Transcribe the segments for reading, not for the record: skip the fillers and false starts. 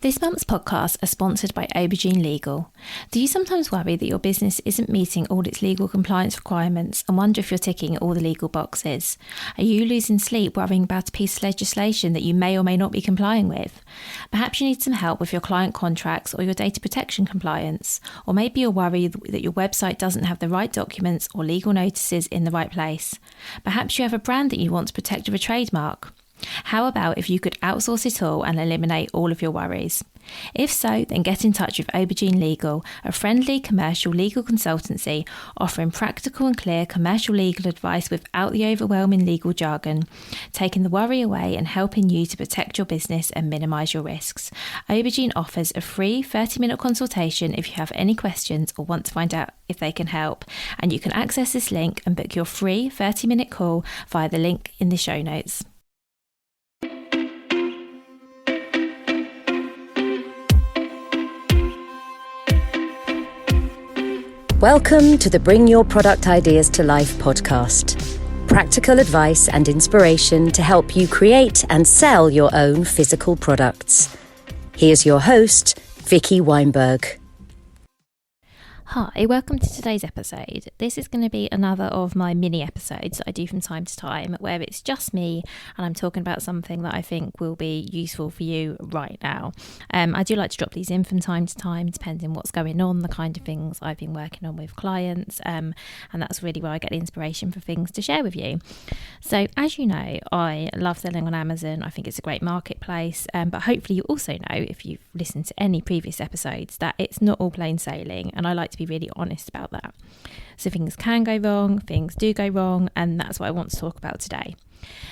This month's podcasts are sponsored by Aubergine Legal. Do you sometimes worry that your business isn't meeting all its legal compliance requirements and wonder if you're ticking all the legal boxes? Are you losing sleep worrying about a piece of legislation that you may or may not be complying with? Perhaps you need some help with your client contracts or your data protection compliance, or maybe you're worried that your website doesn't have the right documents or legal notices in the right place. Perhaps you have a brand that you want to protect with a trademark. How about if you could outsource it all and eliminate all of your worries? If so, then get in touch with Aubergine Legal, a friendly commercial legal consultancy offering practical and clear commercial legal advice without the overwhelming legal jargon, taking the worry away and helping you to protect your business and minimise your risks. Aubergine offers a free 30-minute consultation if you have any questions or want to find out if they can help, and you can access this link and book your free 30-minute call via the link in the show notes. Welcome to the Bring Your Product Ideas to Life podcast. Practical advice and inspiration to help you create and sell your own physical products. Here's your host, Vicky Weinberg. Hi, welcome to today's episode. This is going to be another of my mini episodes that I do from time to time where it's just me and I'm talking about something that I think will be useful for you right now. I do like to drop these in from time to time depending what's going on, the kind of things I've been working on with clients, and that's really where I get the inspiration for things to share with you. So as you know, I love selling on Amazon. I think it's a great marketplace, but hopefully you also know, if you've listened to any previous episodes, that it's not all plain sailing, and I like to be really honest about that. So things can go wrong, things do go wrong, and that's what I want to talk about today.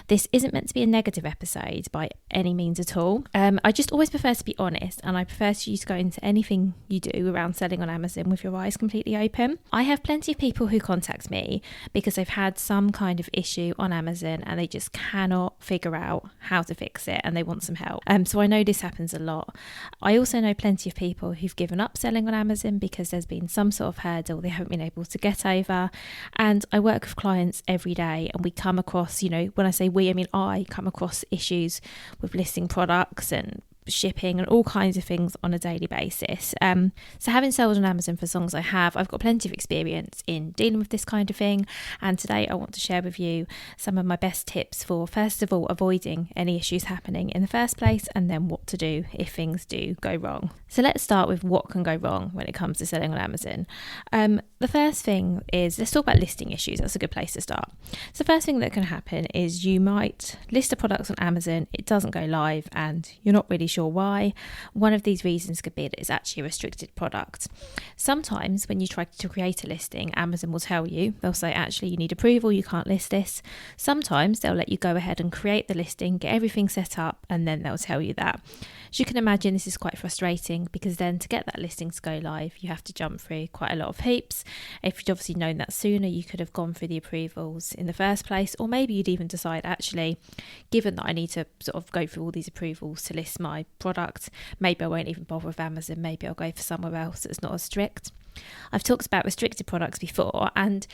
This isn't meant to be a negative episode by any means at all. I just always prefer to be honest, and I prefer for you to go into anything you do around selling on Amazon with your eyes completely open. I have plenty of people who contact me because they've had some kind of issue on Amazon and they just cannot figure out how to fix it and they want some help. So I know this happens a lot. I also know plenty of people who've given up selling on Amazon because there's been some sort of hurdle they haven't been able to get over. And I work with clients every day and we come across, when I say we, I mean I come across issues with listing products and shipping and all kinds of things on a daily basis. So having sold on Amazon for as long as I have, I've got plenty of experience in dealing with this kind of thing, and today I want to share with you some of my best tips for, first of all, avoiding any issues happening in the first place, and then what to do if things do go wrong. So let's start with what can go wrong when it comes to selling on Amazon. The first thing is, let's talk about listing issues. That's a good place to start. So the first thing that can happen is you might list a product on Amazon, it doesn't go live, and you're not really sure why. One of these reasons could be that it's actually a restricted product. Sometimes when you try to create a listing, Amazon will tell you, they'll say actually you need approval, you can't list this. Sometimes they'll let you go ahead and create the listing, get everything set up, and then they'll tell you that. As you can imagine, this is quite frustrating because then to get that listing to go live, you have to jump through quite a lot of hoops. If you'd obviously known that sooner, you could have gone through the approvals in the first place, or maybe you'd even decide, actually, given that I need to sort of go through all these approvals to list my product, maybe I won't even bother with Amazon, maybe I'll go for somewhere else that's not as strict. I've talked about restricted products before, and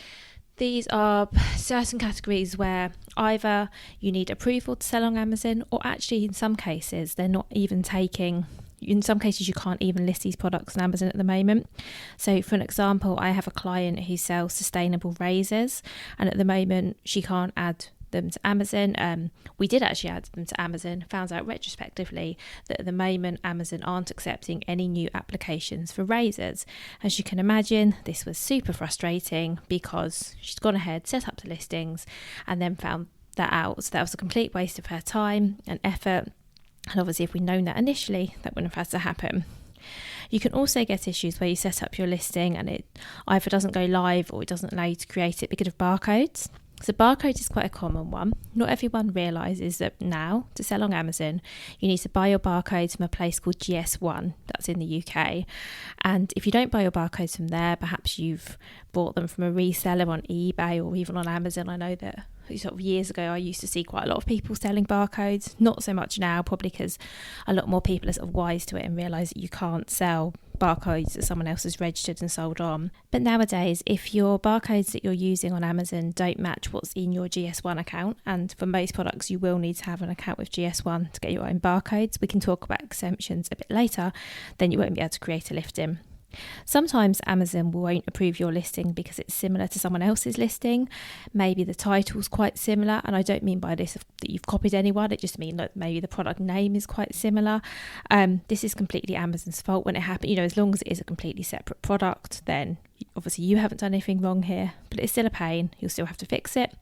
these are certain categories where either you need approval to sell on Amazon, or actually in some cases they're not even taking. In some cases you can't even list these products on Amazon at the moment. So for an example, I have a client who sells sustainable razors, and at the moment she can't add them to Amazon. We did actually add them to Amazon, found out retrospectively that at the moment Amazon aren't accepting any new applications for razors. As you can imagine, this was super frustrating because she's gone ahead, set up the listings, and then found that out. So that was a complete waste of her time and effort. And obviously if we'd known that initially, that wouldn't have had to happen. You can also get issues where you set up your listing and it either doesn't go live or it doesn't allow you to create it because of barcodes. So barcode is quite a common one. Not everyone realises that now, to sell on Amazon, you need to buy your barcodes from a place called GS1, that's in the UK. And if you don't buy your barcodes from there, perhaps you've bought them from a reseller on eBay or even on Amazon. I know that sort of years ago, I used to see quite a lot of people selling barcodes. Not so much now, probably because a lot more people are sort of wise to it and realise that you can't sell barcodes that someone else has registered and sold on. But nowadays, if your barcodes that you're using on Amazon don't match what's in your GS1 account, and for most products you will need to have an account with GS1 to get your own barcodes, we can talk about exemptions a bit later, then you won't be able to create a listing. Sometimes Amazon won't approve your listing because it's similar to someone else's listing. Maybe the title's quite similar, and I don't mean by this that you've copied anyone, it just means that maybe the product name is quite similar. This is completely Amazon's fault when it happens. As long as it is a completely separate product, then obviously you haven't done anything wrong here, but it's still a pain. You'll still have to fix it.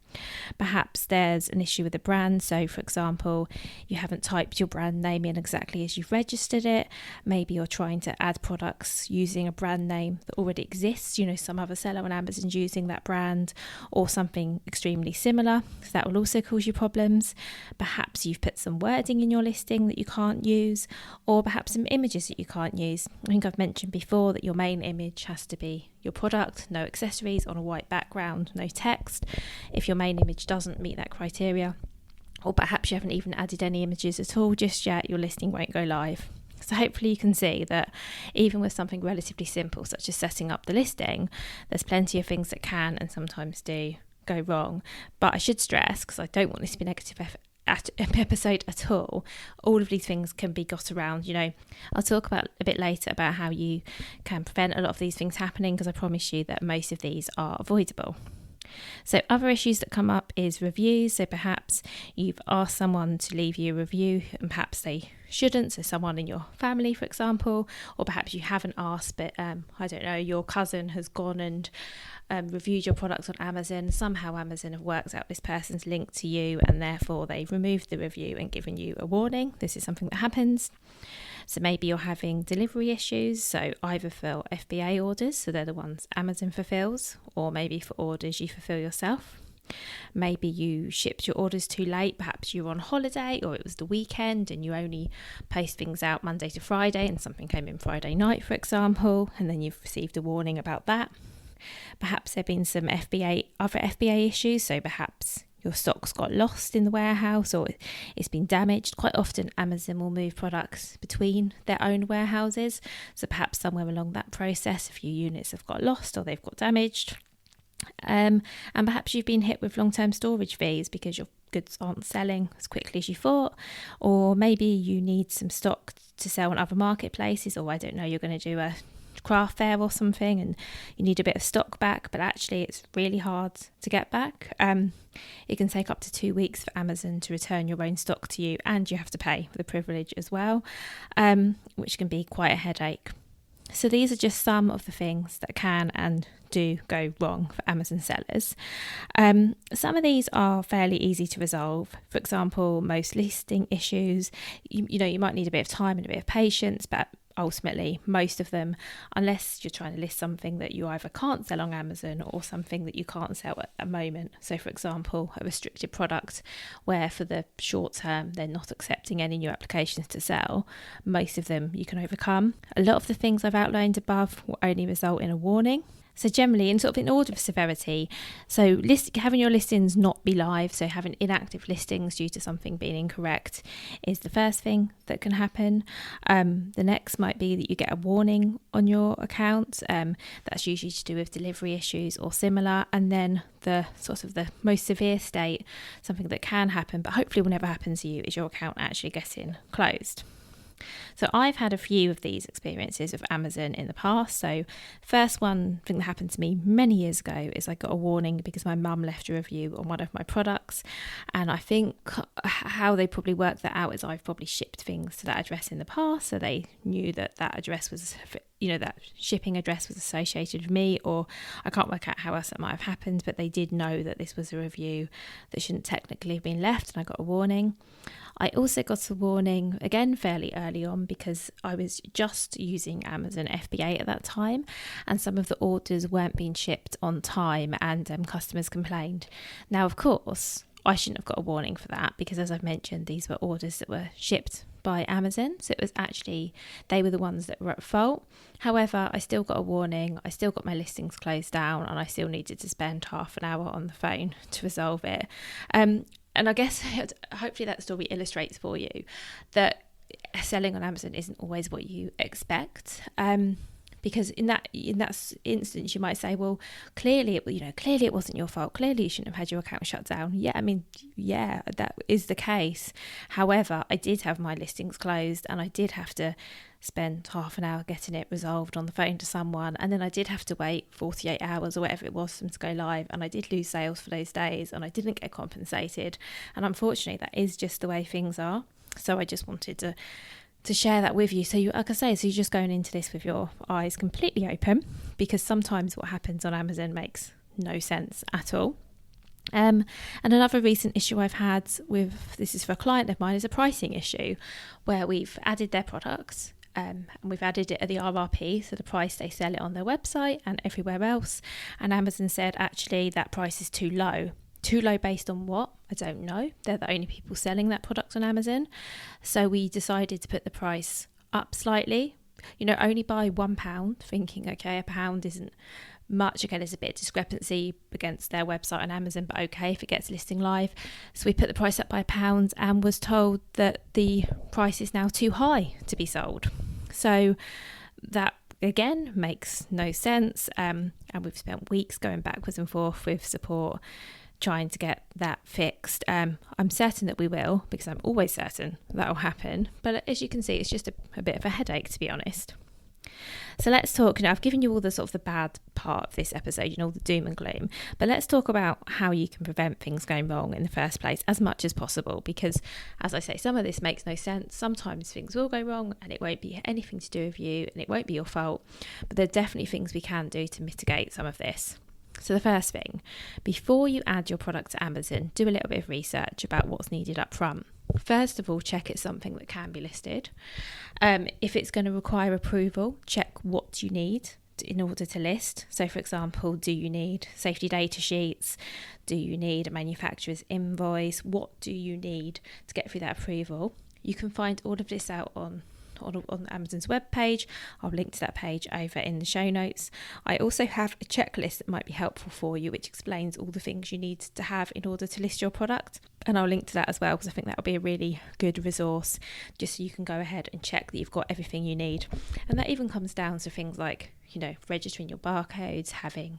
Perhaps there's an issue with the brand. So for example, you haven't typed your brand name in exactly as you've registered it. Maybe you're trying to add products using a brand name that already exists. Some other seller on Amazon's using that brand or something extremely similar. So that will also cause you problems. Perhaps you've put some wording in your listing that you can't use, or perhaps some images that you can't use. I think I've mentioned before that your main image has to be your product, no accessories, on a white background, no text. If your main image doesn't meet that criteria, or perhaps you haven't even added any images at all just yet, your listing won't go live. So hopefully you can see that even with something relatively simple such as setting up the listing, there's plenty of things that can and sometimes do go wrong. But I should stress, because I don't want this to be negative episode at all of these things can be got around. I'll talk about a bit later about how you can prevent a lot of these things happening, because I promise you that most of these are avoidable. So other issues that come up is reviews. So perhaps you've asked someone to leave you a review and perhaps they shouldn't, so someone in your family for example, or perhaps you haven't asked but I don't know, your cousin has gone and reviewed your products on Amazon. Somehow Amazon have worked out this person's link to you and therefore they've removed the review and given you a warning. This is something that happens. So maybe you're having delivery issues, so either for FBA orders, so they're the ones Amazon fulfills, or maybe for orders you fulfill yourself. Maybe you shipped your orders too late, perhaps you were on holiday or it was the weekend and you only post things out Monday to Friday and something came in Friday night, for example, and then you've received a warning about that. Perhaps there have been some other FBA issues, so perhaps your stock's got lost in the warehouse or it's been damaged. Quite often Amazon will move products between their own warehouses, so perhaps somewhere along that process a few units have got lost or they've got damaged. And perhaps you've been hit with long-term storage fees because your goods aren't selling as quickly as you thought, or maybe you need some stock to sell on other marketplaces, or I don't know, you're going to do a craft fair or something and you need a bit of stock back, but actually it's really hard to get back. It can take up to 2 weeks for Amazon to return your own stock to you, and you have to pay for the privilege as well, which can be quite a headache. So these are just some of the things that can and do go wrong for Amazon sellers. Some of these are fairly easy to resolve. For example, most listing issues, you might need a bit of time and a bit of patience, but ultimately most of them, unless you're trying to list something that you either can't sell on Amazon or something that you can't sell at the moment. So for example, a restricted product where for the short term they're not accepting any new applications to sell, most of them you can overcome. A lot of the things I've outlined above will only result in a warning. So generally, in order of severity, so having your listings not be live, so having inactive listings due to something being incorrect is the first thing that can happen. The next might be that you get a warning on your account. That's usually to do with delivery issues or similar. And then the most severe state, something that can happen, but hopefully will never happen to you, is your account actually getting closed. So I've had a few of these experiences with Amazon in the past. So first one thing that happened to me many years ago is I got a warning because my mum left a review on one of my products, and I think how they probably worked that out is I've probably shipped things to that address in the past, so they knew that address was, that shipping address was associated with me, or I can't work out how else that might have happened, but they did know that this was a review that shouldn't technically have been left, and I got a warning. I also got a warning, again fairly early on, because I was just using Amazon FBA at that time and some of the orders weren't being shipped on time, and customers complained. Now, of course, I shouldn't have got a warning for that because, as I've mentioned, these were orders that were shipped by Amazon. So it was actually, they were the ones that were at fault. However, I still got a warning, I still got my listings closed down, and I still needed to spend half an hour on the phone to resolve it. And I guess hopefully that story illustrates for you that selling on Amazon isn't always what you expect. Because in that instance, you might say, well, clearly it wasn't your fault. Clearly, you shouldn't have had your account shut down. Yeah, that is the case. However, I did have my listings closed, and I did have to spend half an hour getting it resolved on the phone to someone, and then I did have to wait 48 hours or whatever it was for them to go live, and I did lose sales for those days, and I didn't get compensated. And unfortunately, that is just the way things are. So I just wanted to share that with you. So you, like I say, so you're just going into this with your eyes completely open, because sometimes what happens on Amazon makes no sense at all. And another recent issue I've had with, this is for a client of mine, is a pricing issue where we've added their products and we've added it at the RRP, so the price they sell it on their website and everywhere else. And Amazon said, actually, that price is too low. Too low based on what? I don't know. They're the only people selling that product on Amazon. So we decided to put the price up slightly, only by £1, thinking, okay, £1 isn't much. Okay, there's a bit of discrepancy against their website on Amazon, but okay if it gets listing live. So we put the price up by £1 and was told that the price is now too high to be sold. So that again makes no sense. And we've spent weeks going backwards and forth with support trying to get that fixed. I'm certain that we will, because I'm always certain that will happen. But as you can see, it's just a bit of a headache, to be honest. So let's talk, I've given you all the sort of the bad part of this episode, all the doom and gloom, but let's talk about how you can prevent things going wrong in the first place as much as possible, because as I say, some of this makes no sense. Sometimes things will go wrong and it won't be anything to do with you and it won't be your fault, but there are definitely things we can do to mitigate some of this. So the first thing, before you add your product to Amazon, do a little bit of research about what's needed up front. First of all, check it's something that can be listed. If it's going to require approval, check what you need in order to list. So for example, do you need safety data sheets? Do you need a manufacturer's invoice? What do you need to get through that approval? You can find all of this out on Amazon's webpage. I'll link to that page over in the show notes. I also have a checklist that might be helpful for you, which explains all the things you need to have in order to list your product. And I'll link to that as well, because I think that'll be a really good resource, just so you can go ahead and check that you've got everything you need. And that even comes down to things like, registering your barcodes, having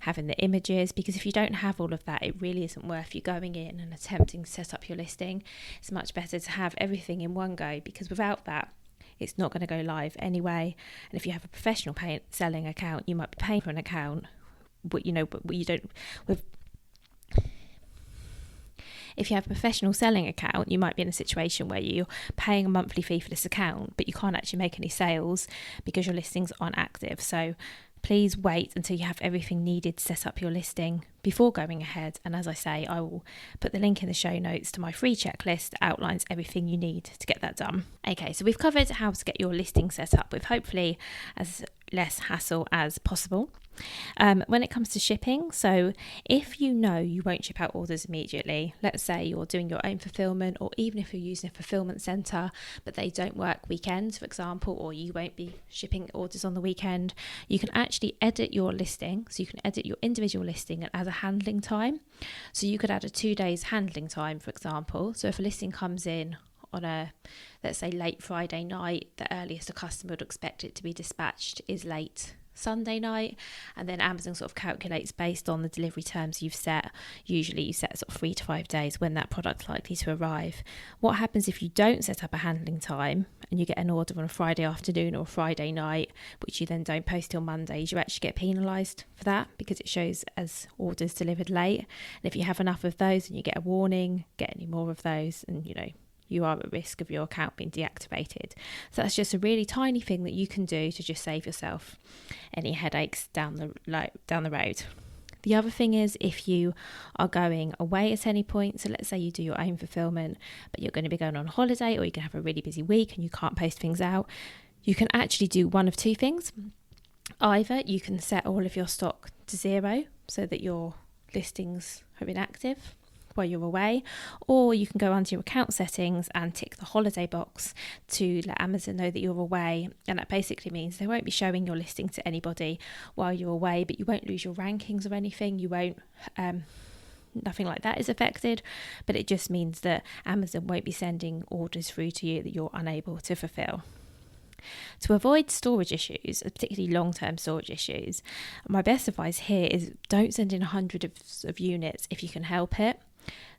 the images, because if you don't have all of that, it really isn't worth you going in and attempting to set up your listing. It's much better to have everything in one go, because without that, it's not going to go live anyway. And if you have a professional selling account, you might be paying for an account, but you don't. If you have a professional selling account, you might be in a situation where you're paying a monthly fee for this account, but you can't actually make any sales because your listings aren't active. So please wait until you have everything needed to set up your listing before going ahead. And as I say, I will put the link in the show notes to my free checklist that outlines everything you need to get that done. Okay, so we've covered how to get your listing set up with hopefully as less hassle as possible. When it comes to shipping, so if you won't ship out orders immediately, let's say you're doing your own fulfillment, or even if you're using a fulfillment centre but they don't work weekends, for example, or you won't be shipping orders on the weekend, you can actually edit your listing. So you can edit your individual listing and add a handling time. So you could add a 2 days handling time, for example. So if a listing comes in on a, let's say, late Friday night, the earliest a customer would expect it to be dispatched is late Sunday night, and then Amazon sort of calculates based on the delivery terms you've set. Usually you set sort of 3 to 5 days when that product's likely to arrive. What happens if you don't set up a handling time and you get an order on a Friday afternoon or Friday night, which you then don't post till Mondays? You actually get penalised for that because it shows as orders delivered late. And if you have enough of those and you get a warning, get any more of those, and you are at risk of your account being deactivated. So that's just a really tiny thing that you can do to just save yourself any headaches down the road. The other thing is, if you are going away at any point, so let's say you do your own fulfillment, but you're going to be going on holiday, or you can have a really busy week and you can't post things out, you can actually do one of two things. Either you can set all of your stock to 0 so that your listings are inactive, while you're away, or you can go under your account settings and tick the holiday box to let Amazon know that you're away. And that basically means they won't be showing your listing to anybody while you're away, but you won't lose your rankings or anything. You won't nothing like that is affected, but it just means that Amazon won't be sending orders through to you that you're unable to fulfill. To avoid storage issues, particularly long-term storage issues, my best advice here is don't send in hundreds of units if you can help it.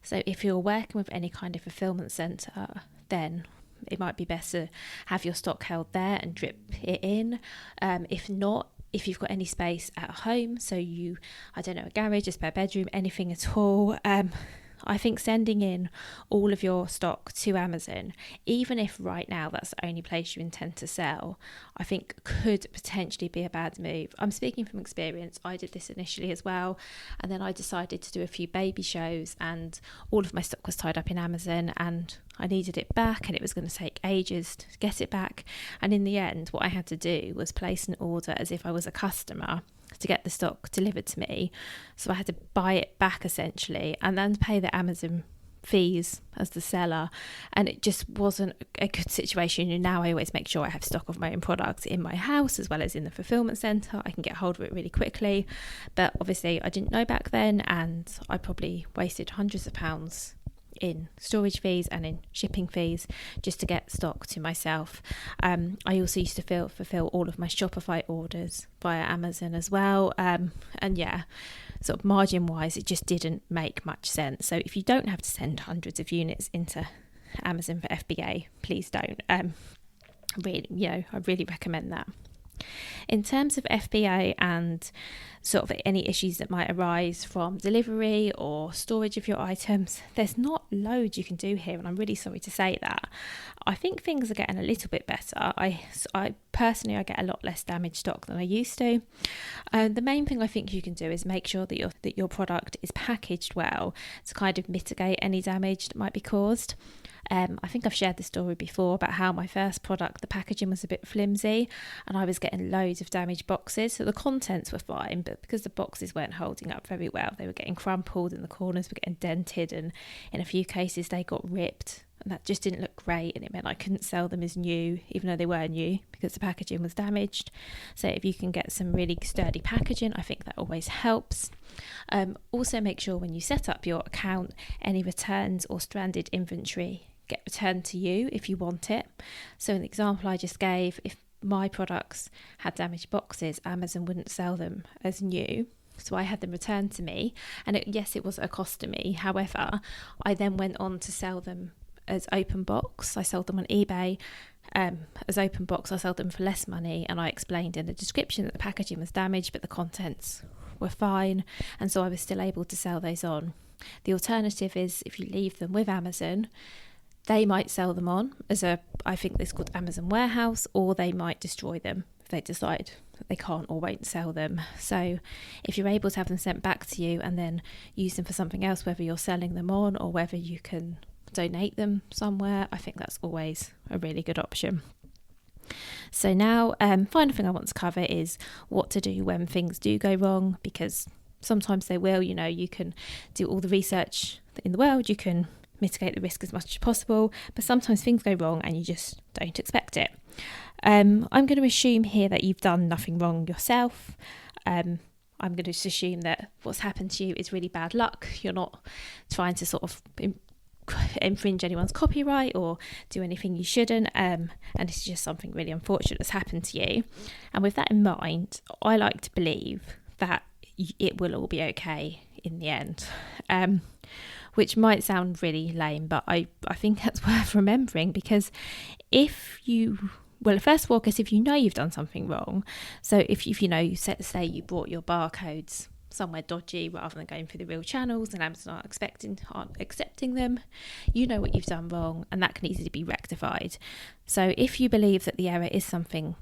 So if you're working with any kind of fulfillment centre, then it might be best to have your stock held there and drip it in. If not, if you've got any space at home, so a garage, a spare bedroom, anything at all, I think sending in all of your stock to Amazon, even if right now that's the only place you intend to sell, I think could potentially be a bad move. I'm speaking from experience. I did this initially as well, and then I decided to do a few baby shows, and all of my stock was tied up in Amazon, and I needed it back, and it was going to take ages to get it back. And in the end, what I had to do was place an order as if I was a customer to get the stock delivered to me. So I had to buy it back essentially, and then pay the Amazon fees as the seller, and it just wasn't a good situation. And now I always make sure I have stock of my own products in my house as well as in the fulfillment centre. I can get hold of it really quickly, but obviously I didn't know back then, and I probably wasted hundreds of pounds in storage fees and in shipping fees just to get stock to myself. I also used to fulfill all of my Shopify orders via Amazon as well, and yeah, sort of margin wise it just didn't make much sense. So if you don't have to send hundreds of units into Amazon for FBA, please don't. I really recommend that. In terms of FBA and sort of any issues that might arise from delivery or storage of your items, there's not loads you can do here, and I'm really sorry to say that. I think things are getting a little bit better. I personally get a lot less damaged stock than I used to. The main thing I think you can do is make sure that your product is packaged well to kind of mitigate any damage that might be caused. I think I've shared the story before about how my first product, the packaging was a bit flimsy, and I was getting loads of damaged boxes. So the contents were fine, but because the boxes weren't holding up very well, they were getting crumpled and the corners were getting dented, and in a few cases they got ripped, and that just didn't look great, and it meant I couldn't sell them as new, even though they were new, because the packaging was damaged. So if you can get some really sturdy packaging, I think that always helps. Also make sure when you set up your account, any returns or stranded inventory get returned to you if you want it. So in the example I just gave, if my products had damaged boxes, Amazon wouldn't sell them as new, so I had them returned to me, and it was a cost to me. However, I then went on to sell them as open box. I sold them on eBay as open box. I sold them for less money, and I explained in the description that the packaging was damaged but the contents were fine, and so I was still able to sell those on. The alternative is if you leave them with Amazon, they might sell them on as I think it's called Amazon Warehouse, or they might destroy them if they decide that they can't or won't sell them. So if you're able to have them sent back to you and then use them for something else, whether you're selling them on or whether you can donate them somewhere, I think that's always a really good option. So now, final thing I want to cover is what to do when things do go wrong, because sometimes they will. You can do all the research in the world, you can mitigate the risk as much as possible, but sometimes things go wrong and you just don't expect it. I'm going to assume here that you've done nothing wrong yourself. I'm going to just assume that what's happened to you is really bad luck. You're not trying to sort of infringe anyone's copyright or do anything you shouldn't, and it's just something really unfortunate that's happened to you. And with that in mind, I like to believe that it will all be okay in the end. Which might sound really lame, but I think that's worth remembering, because first of all, because if you know you've done something wrong, so if say you brought your barcodes somewhere dodgy rather than going through the real channels and Amazon aren't accepting them, you know what you've done wrong, and that can easily be rectified. So if you believe that the error is something,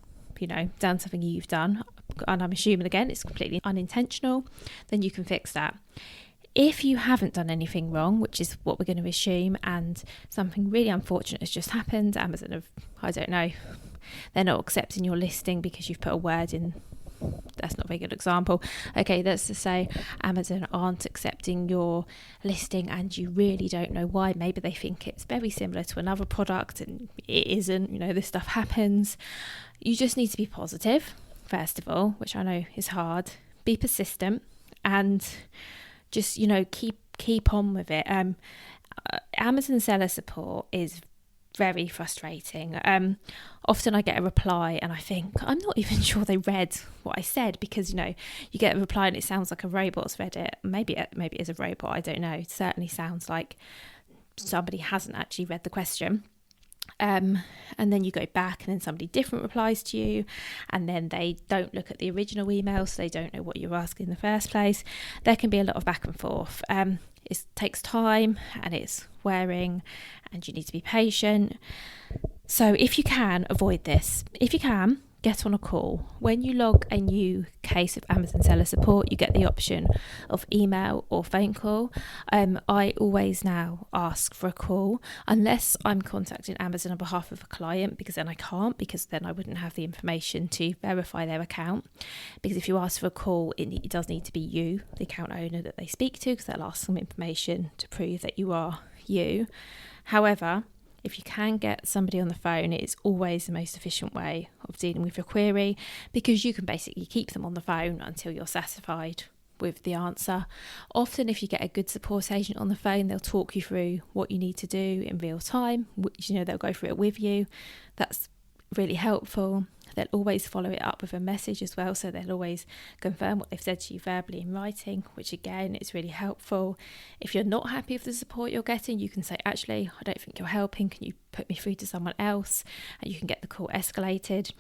done something you've done, and I'm assuming again it's completely unintentional, then you can fix that. If you haven't done anything wrong, which is what we're going to assume, and something really unfortunate has just happened, Amazon they're not accepting your listing because you've put a word in that's not a very good example. Okay, let's just say Amazon aren't accepting your listing and you really don't know why. Maybe they think it's very similar to another product and it isn't. This stuff happens. You just need to be positive, first of all, which I know is hard. Be persistent and just, keep on with it. Amazon seller support is very frustrating. Often I get a reply and I think, I'm not even sure they read what I said, because you get a reply and it sounds like a robot's read it. Maybe it is a robot, I don't know. It certainly sounds like somebody hasn't actually read the question. And then you go back and then somebody different replies to you, and then they don't look at the original email, so they don't know what you were asking in the first place. There can be a lot of back and forth. It takes time and it's wearing, and you need to be patient. So if you can, avoid this. If you can, get on a call. When you log a new case of Amazon seller support, you get the option of email or phone call. I always now ask for a call, unless I'm contacting Amazon on behalf of a client, because then I can't, because then I wouldn't have the information to verify their account. Because if you ask for a call, it does need to be you, the account owner, that they speak to, because they'll ask some information to prove that you are you. However, if you can get somebody on the phone, it is always the most efficient way of dealing with your query, because you can basically keep them on the phone until you're satisfied with the answer. Often if you get a good support agent on the phone, they'll talk you through what you need to do in real time. They'll go through it with you. That's really helpful. They'll always follow it up with a message as well, so they'll always confirm what they've said to you verbally in writing, which again is really helpful. If you're not happy with the support you're getting, you can say, actually, I don't think you're helping, can you put me through to someone else? And you can get the call escalated.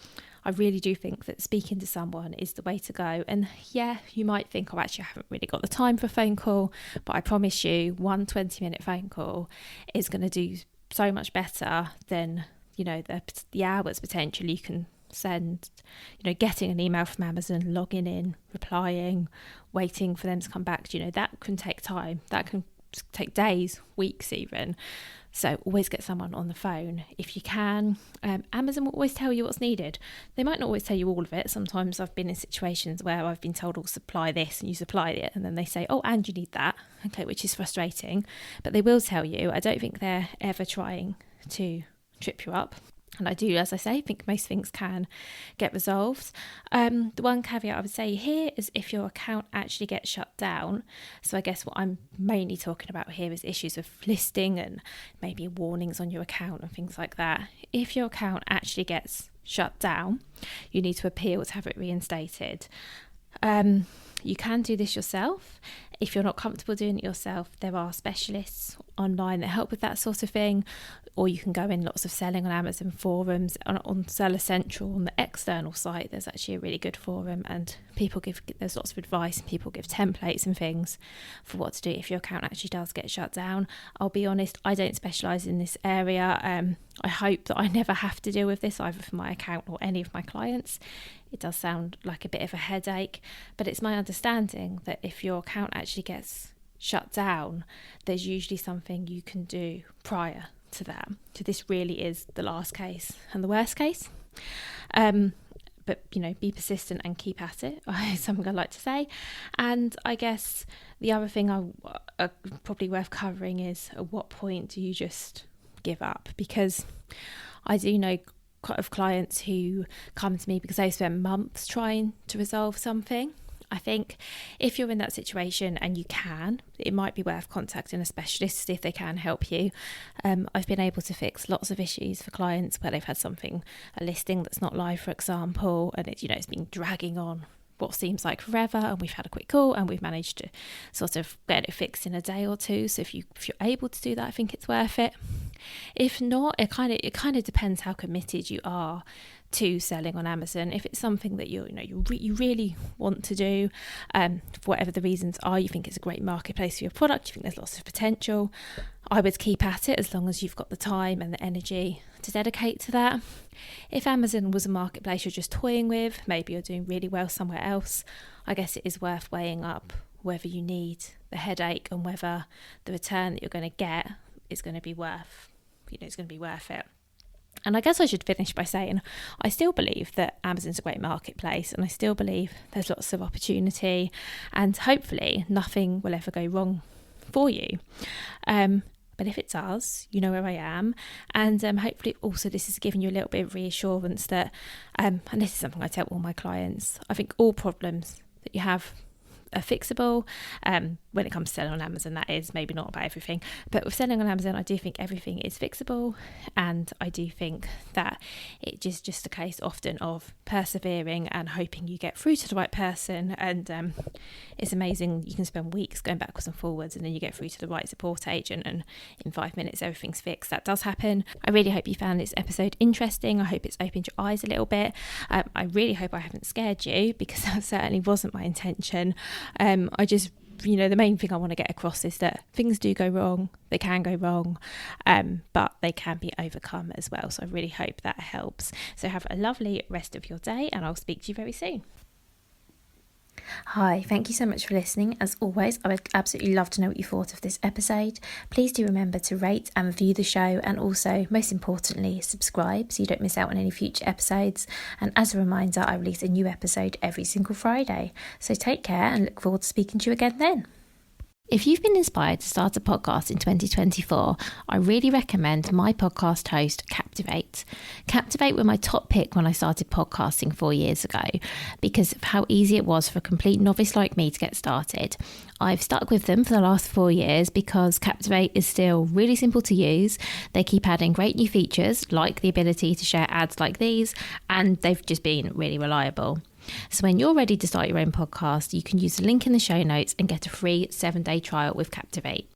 I really do think that speaking to someone is the way to go. And yeah, you might think, oh, actually, I haven't really got the time for a phone call, but I promise you, one 20-minute phone call is going to do so much better than the hours potentially you can send, getting an email from Amazon, logging in, replying, waiting for them to come back. That can take time. That can take days, weeks even. So always get someone on the phone if you can. Amazon will always tell you what's needed. They might not always tell you all of it. Sometimes I've been in situations where I've been told, supply this, and you supply it, and then they say, oh, and you need that, okay, which is frustrating. But they will tell you. I don't think they're ever trying to trip you up. And I do, as I say, think most things can get resolved. The one caveat I would say here is if your account actually gets shut down. So I guess what I'm mainly talking about here is issues of listing and maybe warnings on your account and things like that. If your account actually gets shut down, you need to appeal to have it reinstated. You can do this yourself. If you're not comfortable doing it yourself, there are specialists online that help with that sort of thing, or you can go in lots of selling on Amazon forums, on Seller Central, on the external site. There's actually a really good forum, and there's lots of advice, and people give templates and things for what to do if your account actually does get shut down. I'll be honest, I don't specialise in this area. I hope that I never have to deal with this, either for my account or any of my clients. It does sound like a bit of a headache, but it's my understanding that if your account actually gets shut down, there's usually something you can do prior to that. So this really is the last case and the worst case. But be persistent and keep at it. Is something I like to say. And I guess the other thing probably worth covering is, at what point do you just give up? Because I do know of clients who come to me because they spent months trying to resolve something. I think if you're in that situation and you can, it might be worth contacting a specialist to see if they can help you. I've been able to fix lots of issues for clients where they've had a listing that's not live, for example, and it's been dragging on what seems like forever, and we've had a quick call and we've managed to sort of get it fixed in a day or two. So if you're able to do that, I think it's worth it. If not, it kind of depends how committed you are to selling on Amazon. If it's something that you really want to do, for whatever the reasons are, you think it's a great marketplace for your product, you think there's lots of potential, I would keep at it as long as you've got the time and the energy to dedicate to that. If Amazon was a marketplace you're just toying with, maybe you're doing really well somewhere else, I guess it is worth weighing up whether you need the headache and whether the return that you're going to get is going to be worth it. And I guess I should finish by saying I still believe that Amazon's a great marketplace, and I still believe there's lots of opportunity, and hopefully nothing will ever go wrong for you. But if it does, you know where I am. And hopefully also this is giving you a little bit of reassurance that, and this is something I tell all my clients, I think all problems that you have are fixable. When it comes to selling on Amazon, that is, maybe not about everything, but with selling on Amazon, I do think everything is fixable, and I do think that it is just a case often of persevering and hoping you get through to the right person. And it's amazing, you can spend weeks going backwards and forwards, and then you get through to the right support agent, and in 5 minutes everything's fixed. That does happen. I really hope you found this episode interesting. I hope it's opened your eyes a little bit. I really hope I haven't scared you, because that certainly wasn't my intention. I just, the main thing I want to get across is that things do go wrong. They can go wrong, but they can be overcome as well. So I really hope that helps. So have a lovely rest of your day, and I'll speak to you very soon. Hi, thank you so much for listening. As always, I would absolutely love to know what you thought of this episode. Please do remember to rate and review the show, and also, most importantly, subscribe so you don't miss out on any future episodes. And as a reminder, I release a new episode every single Friday. So take care, and look forward to speaking to you again then. If you've been inspired to start a podcast in 2024, I really recommend my podcast host, Captivate. Captivate were my top pick when I started podcasting 4 years ago, because of how easy it was for a complete novice like me to get started. I've stuck with them for the last 4 years because Captivate is still really simple to use. They keep adding great new features, like the ability to share ads like these, and they've just been really reliable. So when you're ready to start your own podcast, you can use the link in the show notes and get a free 7-day trial with Captivate.